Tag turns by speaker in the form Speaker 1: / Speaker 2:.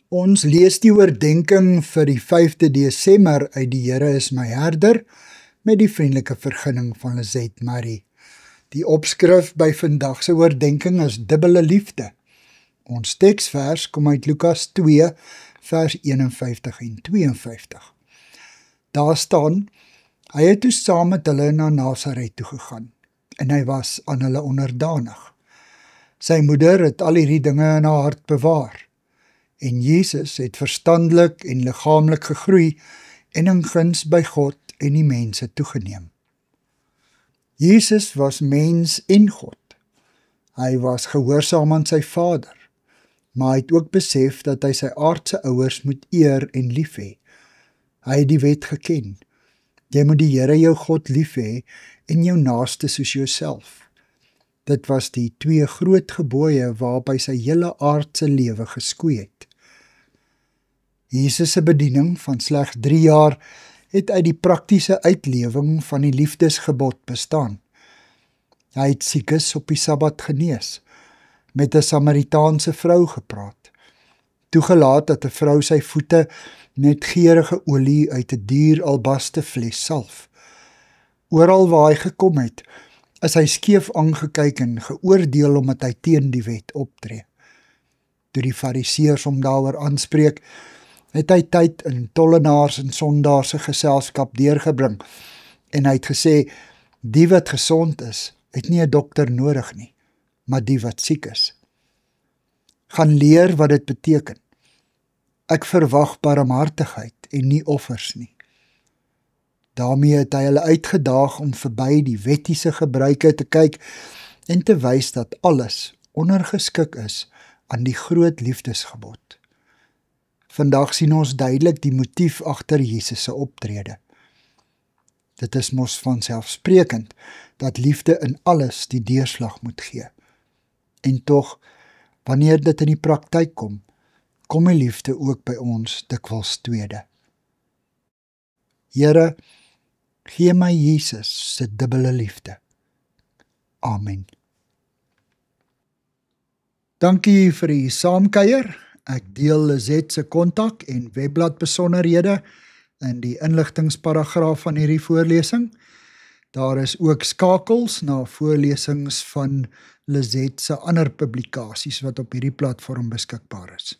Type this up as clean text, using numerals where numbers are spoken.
Speaker 1: Ons lees die oordenking vir die 5de Desember uit die Here is my herder, met die vriendelike vergunning van Lizette Marie. Die opskrif by vandag se oordenking is dubbele liefde. Ons teksvers kom uit Lukas 2, vers 51 en 52. Daar staan, hy het toe saam met hulle na Nasaret toe gegaan, en hy was aan hulle onderdanig. Sy moeder het al hierdie dinge in haar hart bewaar, en Jesus het verstandelik en liggaamlik gegroei en in guns by God en die mense toegeneem. Jesus was mens en God. Hy was gehoorsaam aan sy Vader, maar hy het ook besef dat hy sy aardse ouers moet eer en lief hê. Hy het die wet geken. Jy moet die Here jou God lief hê en jou naaste soos jouself. Dit was die 2 groot gebooie waarop hy sy hele aardse lewe geskoei het. Jesus se bediening van slegs 3 jaar het uit die praktiese uitlewing van die liefdesgebod bestaan. Hy het siekes op die Sabbat genees, met 'n Samaritaanse vrou gepraat, toegelaat dat 'n vrou sy voete met geurende olie uit 'n duur albaste fles salf. Oral waar hy gekom het, is hy skeef aangekyk en geoordeel omdat hy teen die wet optree. Toe die Fariseërs hom daaroor aanspreek, het hy tyd in tollenaars en sondaars se geselskap deurgebring, en hy het gesê, die wat gesond is, het nie 'n dokter nodig nie, maar die wat siek is. Gaan leer wat dit beteken. Ek verwag barmhartigheid en nie offers nie. Daarmee het hy hulle uitgedaag om verby die wettiese gebruike te kyk en te wys dat alles ondergeskik is aan die groot liefdesgebod. Vandag sien ons duidelik die motief agter Jesus se optrede. Dit is mos vanselfsprekend dat liefde in alles die deurslag moet gee. En tog, wanneer dit in die praktyk kom, kom die liefde ook by ons dikwels tweede. Here, gee my Jesus se dubbele liefde. Amen. Dankie vir die saamkuier. Ek deel Lizette se kontak en webblad besonderhede in die inligtingsparagraaf van hierdie voorlesing. Daar is ook skakels na voorlesings van Lizette se ander publikasies wat op hierdie platform beskikbaar is.